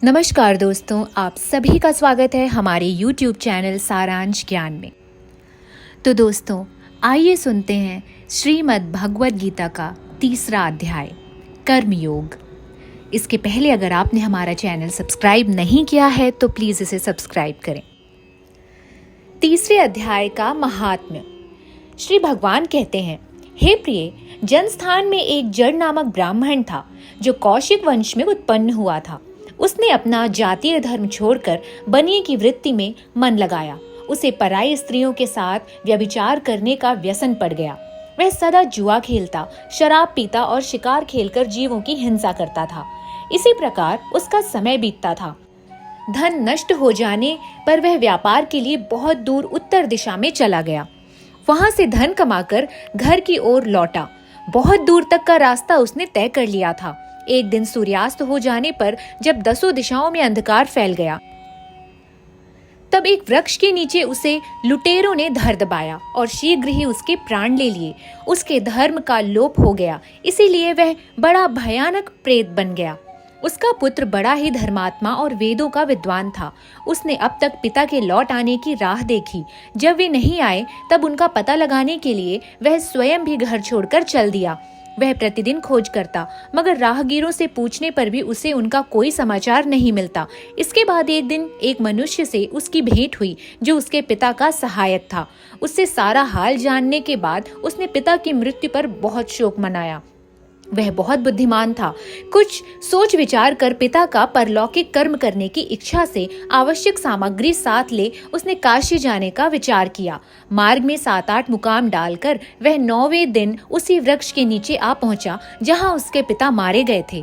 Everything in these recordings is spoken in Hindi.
नमस्कार दोस्तों, आप सभी का स्वागत है हमारे YouTube चैनल सारांश ज्ञान में। तो दोस्तों, आइए सुनते हैं श्रीमद् भगवद गीता का तीसरा अध्याय कर्मयोग। इसके पहले अगर आपने हमारा चैनल सब्सक्राइब नहीं किया है तो प्लीज इसे सब्सक्राइब करें। तीसरे अध्याय का महात्म्य। श्री भगवान कहते हैं, हे प्रिय, जनस्थान में एक जड़ नामक ब्राह्मण था जो कौशिक वंश में उत्पन्न हुआ था। उसने अपना जातीय धर्म छोड़कर बनिए की वृत्ति में मन लगाया। उसे पराई स्त्रियों के साथ व्यभिचार करने का व्यसन पड़ गया। वह सदा जुआ खेलता, शराब पीता और शिकार खेलकर जीवों की हिंसा करता था। इसी प्रकार उसका समय बीतता था। धन नष्ट हो जाने पर वह व्यापार के लिए बहुत दूर उत्तर दिशा में चला गया। वहां से धन कमाकर घर की ओर लौटा। बहुत दूर तक का रास्ता उसने तय कर लिया था। एक दिन सूर्यास्त हो जाने पर जब दसों दिशाओं में अंधकार फैल गया, तब एक वृक्ष के नीचे उसे लुटेरों ने धर दबाया और शीघ्र ही उसके प्राण ले लिए। उसके धर्म का लोप हो गया, इसीलिए वह बड़ा भयानक प्रेत बन गया। उसका पुत्र बड़ा ही धर्मात्मा और वेदों का विद्वान था। उसने अब तक पिता के लौट आने की राह देखी। जब वे नहीं आए तब उनका पता लगाने के लिए वह स्वयं भी घर छोड़कर चल दिया। वह प्रतिदिन खोज करता, मगर राहगीरों से पूछने पर भी उसे उनका कोई समाचार नहीं मिलता। इसके बाद एक दिन एक मनुष्य से उसकी भेंट हुई जो उसके पिता का सहायक था। उससे सारा हाल जानने के बाद उसने पिता की मृत्यु पर बहुत शोक मनाया। वह बहुत बुद्धिमान था। कुछ सोच विचार कर पिता का परलौकिक कर्म करने की इच्छा से आवश्यक सामग्री साथ ले उसने काशी जाने का विचार किया। मार्ग में 7-8 मुकाम डालकर वह 9वें दिन उसी वृक्ष के नीचे आ पहुंचा जहां उसके पिता मारे गए थे।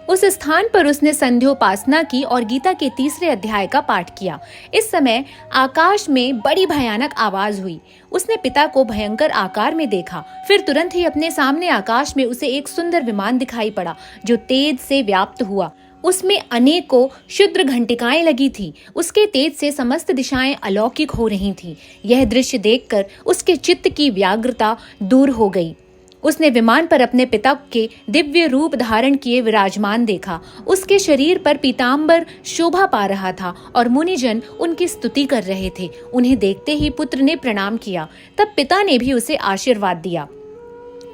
उस स्थान पर उसने संध्योपासना की और गीता के तीसरे अध्याय का पाठ किया। इस समय आकाश में बड़ी भयानक आवाज हुई। उसने पिता को भयंकर आकार में देखा। फिर तुरंत ही अपने सामने आकाश में उसे एक सुंदर विमान दिखाई पड़ा जो तेज से व्याप्त हुआ। उसमें अनेकों क्षुद्र घंटिकाएं लगी थी। उसके तेज से समस्त दिशाएं अलौकिक हो रही थीं। यह दृश्य देखकर उसके चित्त की व्याग्रता दूर हो गई। उसने विमान पर अपने पिता के दिव्य रूप धारण किए विराजमान देखा। उसके शरीर पर पीतांबर शोभा पा रहा था और मुनिजन उनकी स्तुति कर रहे थे। उन्हें देखते ही पुत्र ने प्रणाम किया। तब पिता ने भी उसे आशीर्वाद दिया।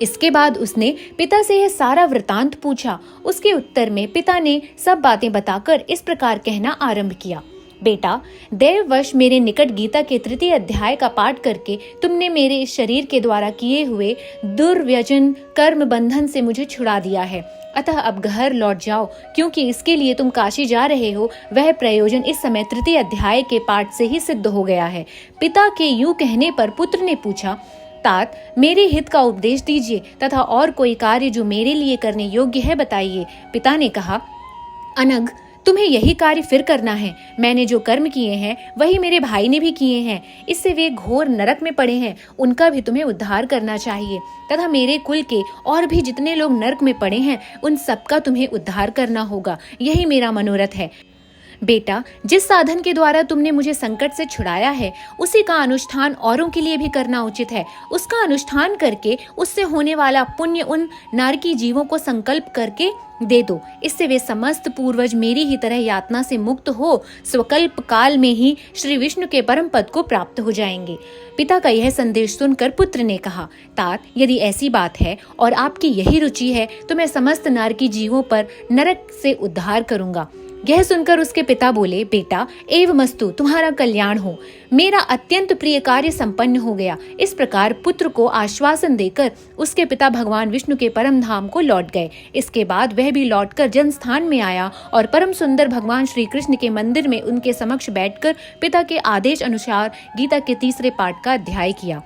इसके बाद उसने पिता से यह सारा वृतांत पूछा। उसके उत्तर में पिता ने सब बातें बताकर इस प्रकार कहना आरंभ किया, बेटा, देववश मेरे निकट गीता के तृतीय अध्याय का पाठ करके तुमने मेरे इस शरीर के द्वारा किए हुए दुर्व्यजन कर्म बंधन से मुझे छुड़ा दिया है। अतः अब घर लौट जाओ, क्योंकि इसके लिए तुम काशी जा रहे हो वह प्रयोजन इस समय तृतीय अध्याय के पाठ से ही सिद्ध हो गया है। पिता के यूं कहने पर पुत्र ने पूछा, तात, मेरे हित का उपदेश दीजिए तथा और कोई कार्य जो मेरे लिए करने योग्य है बताइए। पिता ने कहा, अनग, तुम्हें यही कार्य फिर करना है। मैंने जो कर्म किए हैं वही मेरे भाई ने भी किए हैं। इससे वे घोर नरक में पड़े हैं। उनका भी तुम्हें उद्धार करना चाहिए तथा मेरे कुल के और भी जितने लोग नरक में पड़े हैं उन सबका तुम्हें उद्धार करना होगा। यही मेरा मनोरथ है। बेटा, जिस साधन के द्वारा तुमने मुझे संकट से छुड़ाया है उसी का अनुष्ठान औरों के लिए भी करना उचित है। उसका अनुष्ठान करके उससे होने वाला पुण्य उन नारकी जीवों को संकल्प करके दे दो। इससे वे समस्त पूर्वज मेरी ही तरह यातना से मुक्त हो स्वकल्प काल में ही श्री विष्णु के परम पद को प्राप्त हो जाएंगे। पिता का यह संदेश सुनकर पुत्र ने कहा, तात, यदि ऐसी बात है और आपकी यही रुचि है तो मैं समस्त नारकी जीवों पर नरक से उद्धार करूंगा। यह सुनकर उसके पिता बोले, बेटा, एवमस्तु, तुम्हारा कल्याण हो। मेरा अत्यंत प्रिय कार्य संपन्न हो गया। इस प्रकार पुत्र को आश्वासन देकर उसके पिता भगवान विष्णु के परम धाम को लौट गए। इसके बाद वह भी लौटकर जनस्थान में आया और परम सुंदर भगवान श्री कृष्ण के मंदिर में उनके समक्ष बैठकर पिता के आदेश अनुसार गीता के तीसरे पाठ का अध्याय किया।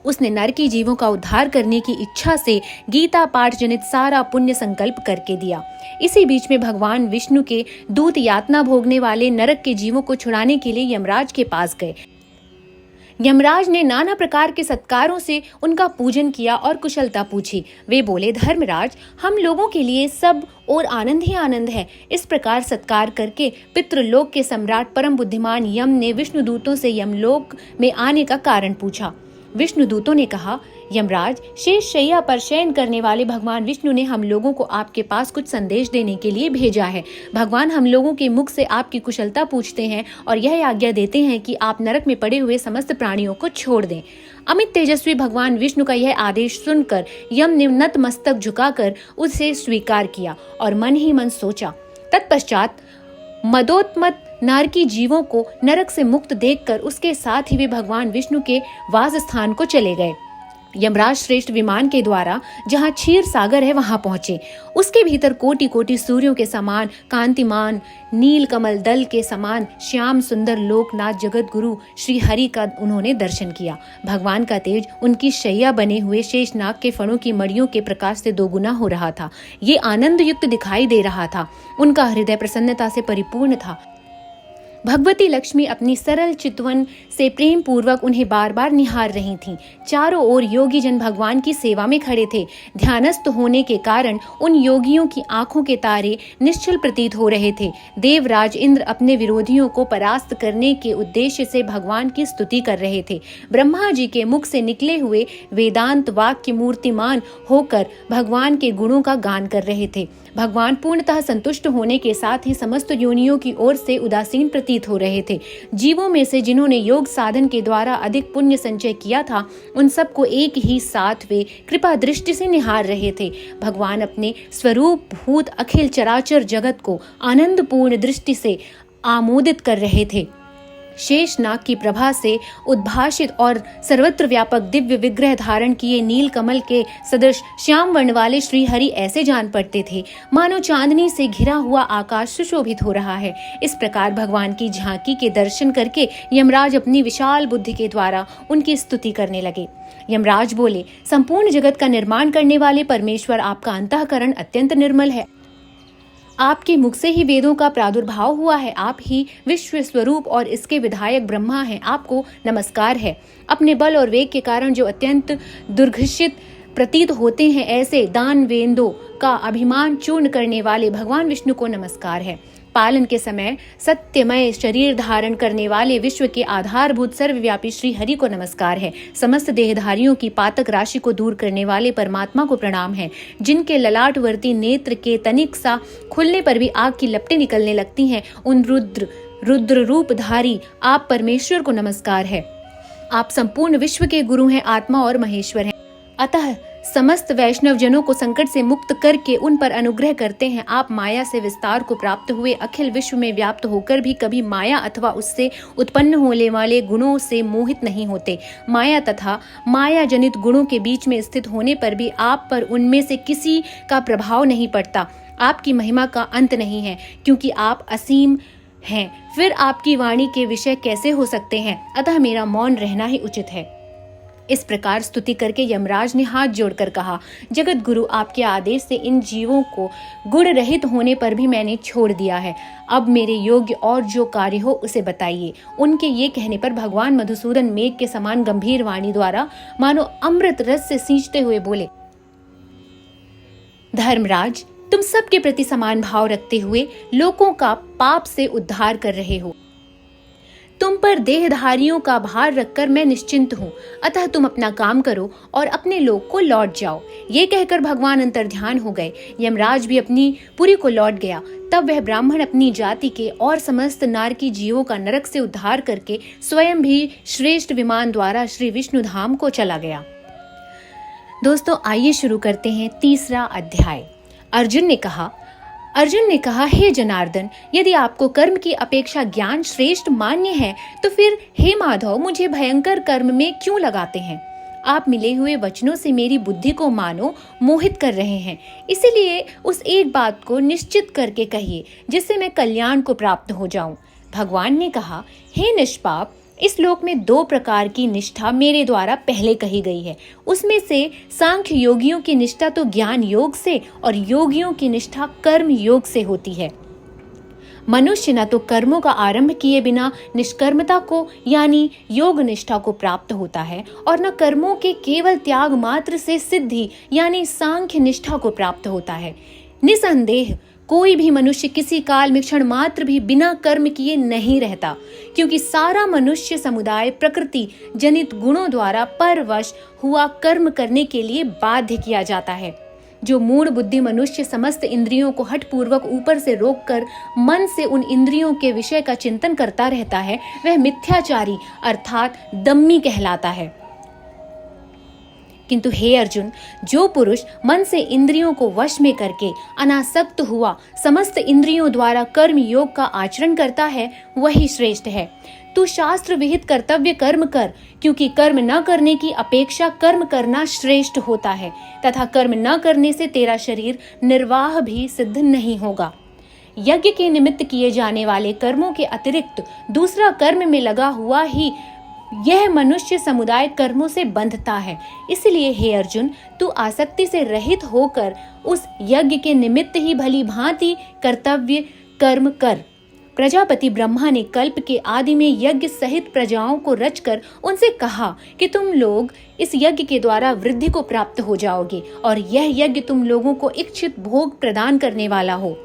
उसने नरकी जीवों का उद्धार करने की इच्छा से गीता पाठ जनित सारा पुण्य संकल्प करके दिया। इसी बीच में भगवान विष्णु के दूत यातना भोगने वाले नरक के जीवों को छुड़ाने के लिए यमराज के पास गए। यमराज ने नाना प्रकार के सत्कारों से उनका पूजन किया और कुशलता पूछी। वे बोले, धर्मराज, हम लोगों के लिए सब और आनंद ही आनंद है। इस प्रकार सत्कार करके पितृलोक के सम्राट परम बुद्धिमान यम ने विष्णु दूतों से यमलोक में आने का कारण पूछा। विष्णु दूतों ने कहा, यमराज, शेष शैया पर शयन करने वाले भगवान विष्णु ने हम लोगों को आपके पास कुछ संदेश देने के लिए भेजा है। भगवान हम लोगों के मुख से आपकी कुशलता पूछते हैं और यह आज्ञा देते हैं कि आप नरक में पड़े हुए समस्त प्राणियों को छोड़ दें। अमित तेजस्वी भगवान विष्णु का यह आदेश सुनकर यम ने नतमस्तक झुकाकर उसे स्वीकार किया और मन ही मन सोचा। तत्पश्चात मदोन्मत्त नारकी जीवों को नरक से मुक्त देखकर उसके साथ ही वे भगवान विष्णु के वास स्थान को चले गए। यमराज श्रेष्ठ विमान के द्वारा जहाँ क्षीर सागर है वहां पहुंचे। उसके भीतर कोटि कोटि सूर्यों के समान कांतिमान, नील कमल दल के समान श्याम सुंदर लोकनाथ जगत गुरु श्री हरि का उन्होंने दर्शन किया। भगवान का तेज उनकी शैया बने हुए शेषनाग के फणों की मड़ियों के प्रकाश से दोगुना हो रहा था। ये आनंद युक्त दिखाई दे रहा था। उनका हृदय प्रसन्नता से परिपूर्ण था। भगवती लक्ष्मी अपनी सरल चितवन से प्रेम पूर्वक उन्हें बार बार निहार रही थीं। चारों ओर योगी जन भगवान की सेवा में खड़े थे। ध्यानस्थ होने के कारण उन योगियों की आंखों के तारे निश्चल प्रतीत हो रहे थे। देवराज इंद्र अपने विरोधियों को परास्त करने के उद्देश्य से भगवान की स्तुति कर रहे थे। ब्रह्मा जी के मुख से निकले हुए वेदांत वाक्य मूर्तिमान होकर भगवान के गुणों का गान कर रहे थे। भगवान पूर्णतः संतुष्ट होने के साथ ही समस्त योनियों की ओर से उदासीन प्रतीत हो रहे थे। जीवों में से जिन्होंने योग साधन के द्वारा अधिक पुण्य संचय किया था, उन सबको एक ही साथ वे कृपा दृष्टि से निहार रहे थे। भगवान अपने स्वरूप भूत अखिल चराचर जगत को आनंदपूर्ण दृष्टि से आमोदित कर रहे थे। शेषनाग की प्रभा से उद्भाषित और सर्वत्र व्यापक दिव्य विग्रह धारण किए नील कमल के सदृश श्याम वर्ण वाले श्री हरि ऐसे जान पड़ते थे मानो चांदनी से घिरा हुआ आकाश सुशोभित हो रहा है। इस प्रकार भगवान की झांकी के दर्शन करके यमराज अपनी विशाल बुद्धि के द्वारा उनकी स्तुति करने लगे। यमराज बोले, संपूर्ण जगत का निर्माण करने वाले परमेश्वर, आपका अंतःकरण अत्यंत निर्मल है। आपके मुख से ही वेदों का प्रादुर्भाव हुआ है। आप ही विश्व स्वरूप और इसके विधायक ब्रह्मा हैं। आपको नमस्कार है। अपने बल और वेग के कारण जो अत्यंत दुर्घर्षित प्रतीत होते हैं, ऐसे दानवेंदों का अभिमान चूर्ण करने वाले भगवान विष्णु को नमस्कार है। पालन के समय सत्यमय शरीर धारण करने वाले विश्व के आधारभूत सर्वव्यापी श्री हरि को नमस्कार है। समस्त देहधारियों की पातक राशि को दूर करने वाले परमात्मा को प्रणाम है। जिनके ललाटवर्ती नेत्र के तनिक सा खुलने पर भी आग की लपटें निकलने लगती हैं, उन रुद्र रूपधारी आप परमेश्वर को नमस्कार है। आप संपूर्ण विश्व के गुरु हैं, आत्मा और महेश्वर हैं। अतः समस्त वैष्णव जनों को संकट से मुक्त करके उन पर अनुग्रह करते हैं। आप माया से विस्तार को प्राप्त हुए अखिल विश्व में व्याप्त होकर भी कभी माया अथवा उससे उत्पन्न होने वाले गुणों से मोहित नहीं होते। माया तथा माया जनित गुणों के बीच में स्थित होने पर भी आप पर उनमें से किसी का प्रभाव नहीं पड़ता। आपकी महिमा का अंत नहीं है, क्योंकि आप असीम हैं। फिर आपकी वाणी के विषय कैसे हो सकते हैं? अतः मेरा मौन रहना ही उचित है। इस प्रकार स्तुति करके यमराज ने हाथ जोड़कर कहा, जगत गुरु, आपके आदेश से इन जीवों को गुण रहित होने पर भी मैंने छोड़ दिया है। अब मेरे योग्य और जो कार्य हो उसे बताइए। उनके ये कहने पर भगवान मधुसूदन मेघ के समान गंभीर वाणी द्वारा मानो अमृत रस से सींचते हुए बोले, धर्मराज, तुम सबके प्रति समान भाव रखते हुए लोगों का पाप से उद्धार कर रहे हो। तुम पर देहधारियों का भार रखकर मैं निश्चिंत हूँ। अतः तुम अपना काम करो और अपने लोक को लौट जाओ। ये कहकर भगवान अंतर्ध्यान हो गए। यमराज भी अपनी पुरी को लौट गया। तब वह ब्राह्मण अपनी जाति के और समस्त नारकी जीवों का नरक से उद्धार करके स्वयं भी श्रेष्ठ विमान द्वारा श्री विष्णु धाम को चला गया। दोस्तों, आइए शुरू करते हैं तीसरा अध्याय। अर्जुन ने कहा, हे जनार्दन, यदि आपको कर्म की अपेक्षा ज्ञान श्रेष्ठ मान्य है, तो फिर हे माधव, मुझे भयंकर कर्म में क्यों लगाते हैं? आप मिले हुए वचनों से मेरी बुद्धि को मानो मोहित कर रहे हैं। इसीलिए उस एक बात को निश्चित करके कहिए जिससे मैं कल्याण को प्राप्त हो जाऊं। भगवान ने कहा, हे निष्पाप, इस लोक में 2 प्रकार की निष्ठा मेरे द्वारा पहले कही गई है। उसमें से सांख्य योगियों की निष्ठा तो ज्ञान योग से और योगियों की निष्ठा कर्म योग से होती है। मनुष्य न तो कर्मों का आरंभ किए बिना निष्कर्मता को यानी योग निष्ठा को प्राप्त होता है, और न कर्मों के केवल त्याग मात्र से सिद्धि यानी सांख्य निष्ठा को प्राप्त होता है। निसंदेह कोई भी मनुष्य किसी काल में क्षण मात्र भी बिना कर्म किए नहीं रहता, क्योंकि सारा मनुष्य समुदाय प्रकृति जनित गुणों द्वारा परवश हुआ कर्म करने के लिए बाध्य किया जाता है। जो मूढ़ बुद्धि मनुष्य समस्त इंद्रियों को हठपूर्वक ऊपर से रोककर मन से उन इंद्रियों के विषय का चिंतन करता रहता है, वह मिथ्याचारी अर्थात दम्मी कहलाता है। किंतु हे अर्जुन, जो पुरुष मन से इंद्रियों को वश में करके अनासक्त हुआ समस्त इंद्रियों द्वारा कर्म योग का आचरण करता है, वही श्रेष्ठ है। तू शास्त्र विहित कर्तव्य कर्म कर, क्योंकि कर्म न करने की अपेक्षा कर्म करना श्रेष्ठ होता है, तथा कर्म न करने से तेरा शरीर निर्वाह भी सिद्ध नहीं होगा। यज्ञ के निमित्त किए जाने वाले कर्मों के अतिरिक्त दूसरा कर्म में लगा हुआ ही यह मनुष्य समुदाय कर्मों से बंधता है। इसलिए हे अर्जुन, तू आसक्ति से रहित होकर उस यज्ञ के निमित्त ही भली भांति कर्तव्य कर्म कर। प्रजापति ब्रह्मा ने कल्प के आदि में यज्ञ सहित प्रजाओं को रचकर उनसे कहा कि तुम लोग इस यज्ञ के द्वारा वृद्धि को प्राप्त हो जाओगे, और यह यज्ञ तुम लोगों को इच्छित भोग प्रदान करने वाला हो।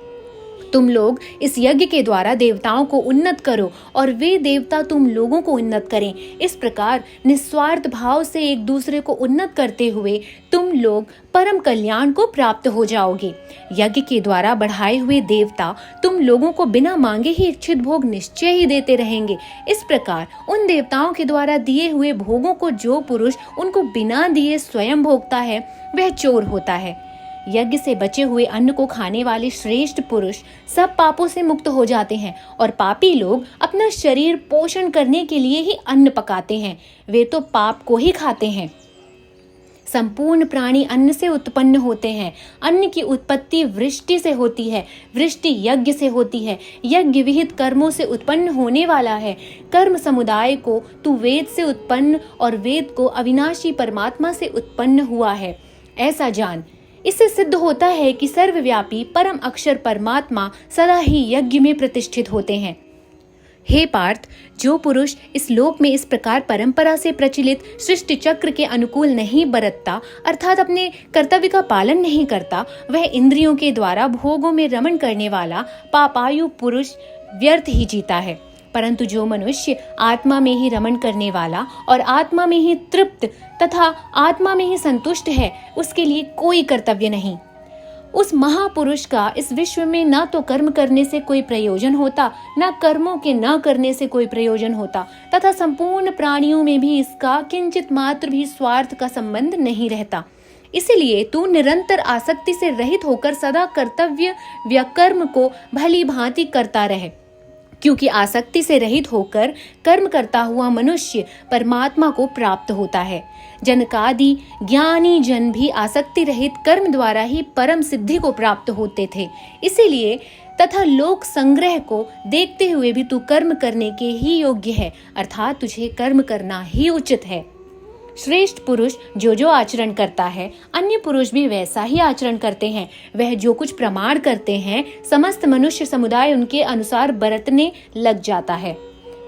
तुम लोग इस यज्ञ के द्वारा देवताओं को उन्नत करो और वे देवता तुम लोगों को उन्नत करें। इस प्रकार निस्वार्थ भाव से एक दूसरे को उन्नत करते हुए तुम लोग परम कल्याण को प्राप्त हो जाओगे। यज्ञ के द्वारा बढ़ाए हुए देवता तुम लोगों को बिना मांगे ही इच्छित भोग निश्चय ही देते रहेंगे। इस प्रकार उन देवताओं के द्वारा दिए हुए भोगों को जो पुरुष उनको बिना दिए स्वयं भोगता है, वह चोर होता है। यज्ञ से बचे हुए अन्न को खाने वाले श्रेष्ठ पुरुष सब पापों से मुक्त हो जाते हैं, और पापी लोग अपना शरीर पोषण करने के लिए ही अन्न पकाते हैं, वे तो पाप को ही खाते हैं। संपूर्ण प्राणी अन्न से उत्पन्न होते हैं। अन्न की उत्पत्ति वृष्टि से होती है, वृष्टि यज्ञ से होती है, यज्ञ विहित कर्मों से उत्पन्न होने वाला है। कर्म समुदाय को तू वेद से उत्पन्न और वेद को अविनाशी परमात्मा से उत्पन्न हुआ है, ऐसा जान। इससे सिद्ध होता है कि सर्वव्यापी परम अक्षर परमात्मा सदा ही यज्ञ में प्रतिष्ठित होते हैं। हे पार्थ, जो पुरुष इस लोक में इस प्रकार परंपरा से प्रचलित सृष्टि चक्र के अनुकूल नहीं बरतता, अर्थात अपने कर्तव्य का पालन नहीं करता, वह इंद्रियों के द्वारा भोगों में रमण करने वाला पापायु पुरुष व्यर्थ ही जीता है। परंतु जो मनुष्य आत्मा में ही रमण करने वाला और आत्मा में ही तृप्त तथा आत्मा में ही संतुष्ट है, उसके लिए कोई कर्तव्य नहीं। उस महापुरुष का इस विश्व में न तो कर्म करने से कोई प्रयोजन होता, न कर्मों के न करने से कोई प्रयोजन होता, तथा संपूर्ण प्राणियों में भी इसका किंचित मात्र भी स्वार्थ का संबंध नहीं रहता। इसलिए तू निरंतर आसक्ति से रहित होकर सदा कर्तव्य व कर्म को भली भांति करता रहे, क्योंकि आसक्ति से रहित होकर कर्म करता हुआ मनुष्य परमात्मा को प्राप्त होता है। जनकादि ज्ञानी जन भी आसक्ति रहित कर्म द्वारा ही परम सिद्धि को प्राप्त होते थे। इसीलिए तथा लोक संग्रह को देखते हुए भी तू कर्म करने के ही योग्य है, अर्थात तुझे कर्म करना ही उचित है। श्रेष्ठ पुरुष जो जो आचरण करता है, अन्य पुरुष भी वैसा ही आचरण करते हैं। वह जो कुछ प्रमाण करते हैं, समस्त मनुष्य समुदाय उनके अनुसार बरतने लग जाता है।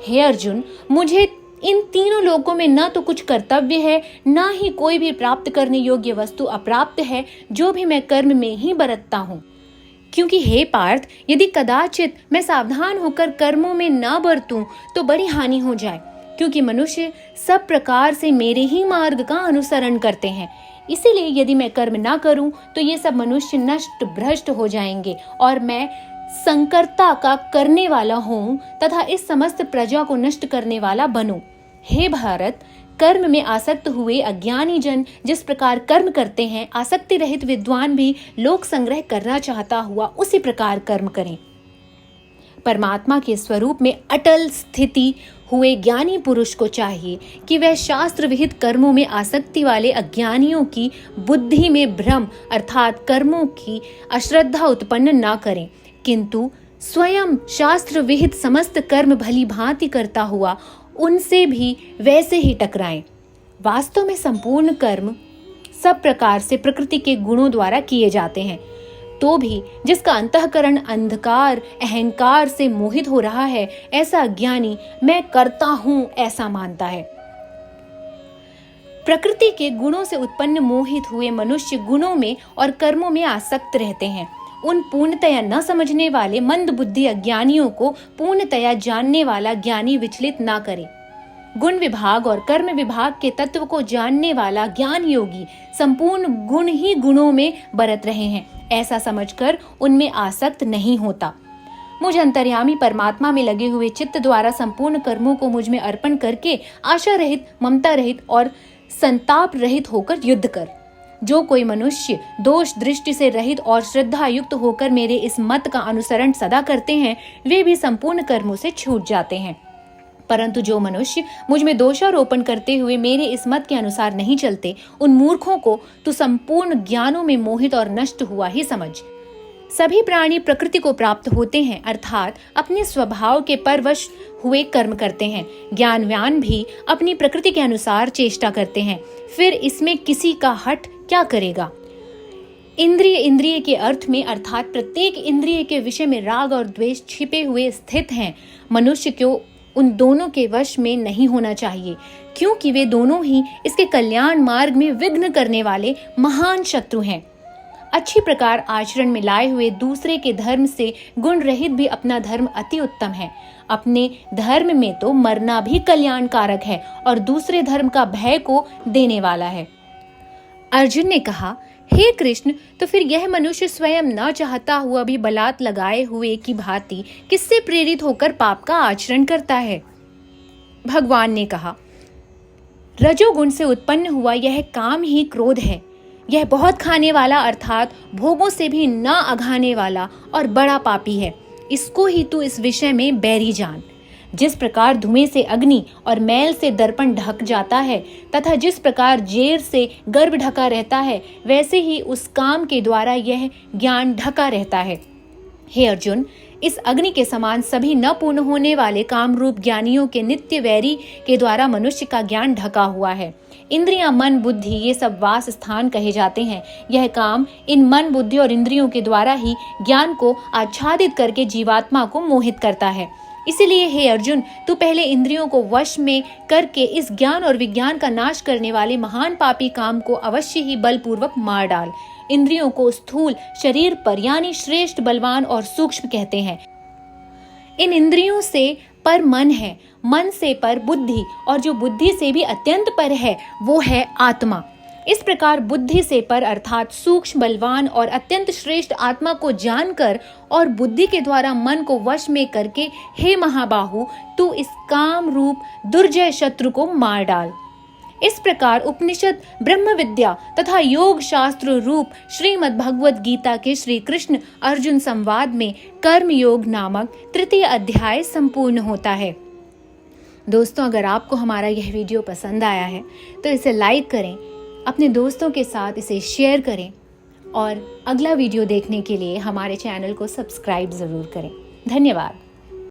हे अर्जुन, मुझे इन तीनों लोकों में न तो कुछ कर्तव्य है, न ही कोई भी प्राप्त करने योग्य वस्तु अप्राप्त है, जो भी मैं कर्म में ही बरतता हूँ। क्योंकि हे पार्थ, यदि कदाचित मैं सावधान होकर कर्मों में न बरतूं तो बड़ी हानि हो जाए, क्योंकि मनुष्य सब प्रकार से मेरे ही मार्ग का अनुसरण करते हैं। इसीलिए यदि मैं कर्म ना करूं तो ये सब मनुष्य नष्ट भ्रष्ट हो जाएंगे और मैं संकर्ता का करने वाला हूं तथा इस समस्त प्रजा को नष्ट करने वाला बनूं। हे भारत, कर्म में आसक्त हुए अज्ञानी जन जिस प्रकार कर्म करते हैं, आसक्ति रहित विद्वान भी लोक संग्रह करना चाहता हुआ उसी प्रकार कर्म करें। परमात्मा के स्वरूप में अटल स्थिति हुए ज्ञानी पुरुष को चाहिए कि वह शास्त्र विहित कर्मों में आसक्ति वाले अज्ञानियों की बुद्धि में भ्रम अर्थात कर्मों की अश्रद्धा उत्पन्न न करें, किंतु स्वयं शास्त्र विहित समस्त कर्म भली भांति करता हुआ उनसे भी वैसे ही टकराएं। वास्तव में संपूर्ण कर्म सब प्रकार से प्रकृति के गुणों द्वारा किए जाते हैं, तो भी जिसका अंतःकरण अंधकार अहंकार से मोहित हो रहा है, ऐसा अज्ञानी मैं करता हूं ऐसा मानता है। प्रकृति के गुणों से उत्पन्न मोहित हुए मनुष्य गुणों में और कर्मों में आसक्त रहते हैं उन पूर्णतया न समझने वाले मंद बुद्धि अज्ञानियों को पूर्णतया जानने वाला ज्ञानी विचलित ना करे। गुण विभाग और कर्म विभाग के तत्व को जानने वाला ज्ञान योगी संपूर्ण गुण ही गुणों में बरत रहे हैं, ऐसा समझकर उनमें आसक्त नहीं होता। मुझ अंतर्यामी परमात्मा में लगे हुए चित्त द्वारा संपूर्ण कर्मों को मुझ में अर्पण करके आशा रहित, ममता रहित और संताप रहित होकर युद्ध कर। जो कोई मनुष्य दोष दृष्टि से रहित और श्रद्धा युक्त होकर मेरे इस मत का अनुसरण सदा करते हैं, वे भी संपूर्ण कर्मों से छूट जाते हैं। परंतु जो मनुष्य मुझ में दोषारोपण करते हुए मेरे इस मत के अनुसार नहीं चलते, उन मूर्खों को तू संपूर्ण ज्ञानों में मोहित और नष्ट हुआ ही समझ। सभी प्राणी प्रकृति को प्राप्त होते हैं, अर्थात अपने स्वभाव के परवश हुए कर्म करते हैं। ज्ञानवान भी अपनी प्रकृति के अनुसार चेष्टा करते हैं, फिर इसमें किसी का हट क्या करेगा। इंद्रिय के अर्थ में अर्थात प्रत्येक इंद्रिय के विषय में राग और द्वेष छिपे हुए स्थित हैं। मनुष्य को उन दोनों के वश में नहीं होना चाहिए, क्योंकि वे दोनों ही इसके कल्याण मार्ग में विघ्न करने वाले महान शत्रु हैं। अच्छी प्रकार आचरण में लाए हुए दूसरे के धर्म से गुण रहित भी अपना धर्म अति उत्तम है। अपने धर्म में तो मरना भी कल्याणकारक है और दूसरे धर्म का भय को देने वाला है। अर्जुन ने कहा, हे कृष्ण, तो फिर यह मनुष्य स्वयं न चाहता हुआ भी बलात् लगाए हुए की भांति किससे प्रेरित होकर पाप का आचरण करता है? भगवान ने कहा, रजोगुण से उत्पन्न हुआ यह काम ही क्रोध है। यह बहुत खाने वाला अर्थात भोगों से भी न अघाने वाला और बड़ा पापी है। इसको ही तू इस विषय में बैरी जान। जिस प्रकार धुएं से अग्नि और मैल से दर्पण ढक जाता है तथा जिस प्रकार जेर से गर्भ ढका रहता है, वैसे ही उस काम के द्वारा यह ज्ञान ढका रहता है। हे अर्जुन, इस अग्नि के समान सभी न पूर्ण होने वाले काम रूप ज्ञानियों के नित्य वैरी के द्वारा मनुष्य का ज्ञान ढका हुआ है। इंद्रियां, मन, बुद्धि ये सब वास स्थान कहे जाते हैं। यह काम इन मन, बुद्धि और इंद्रियों के द्वारा ही ज्ञान को आच्छादित करके जीवात्मा को मोहित करता है। इसीलिए हे अर्जुन, तू पहले इंद्रियों को वश में करके इस ज्ञान और विज्ञान का नाश करने वाले महान पापी काम को अवश्य ही बलपूर्वक मार डाल। इंद्रियों को स्थूल शरीर पर यानी श्रेष्ठ, बलवान और सूक्ष्म कहते हैं। इन इंद्रियों से पर मन है, मन से पर बुद्धि, और जो बुद्धि से भी अत्यंत पर है वो है आत्मा। इस प्रकार बुद्धि से पर अर्थात सूक्ष्म, बलवान और अत्यंत श्रेष्ठ आत्मा को जानकर और बुद्धि के द्वारा मन को वश में करके हे महाबाहु, तू इस काम रूप दुर्जय शत्रु को मार डाल। इस प्रकार उपनिषद, ब्रह्म विद्या तथा योग शास्त्र रूप श्रीमद् भगवद गीता के श्री कृष्ण अर्जुन संवाद में कर्म योग नामक तृतीय अध्याय संपूर्ण होता है। दोस्तों, अगर आपको हमारा यह वीडियो पसंद आया है तो इसे लाइक करें, अपने दोस्तों के साथ इसे शेयर करें और अगला वीडियो देखने के लिए हमारे चैनल को सब्सक्राइब जरूर करें। धन्यवाद।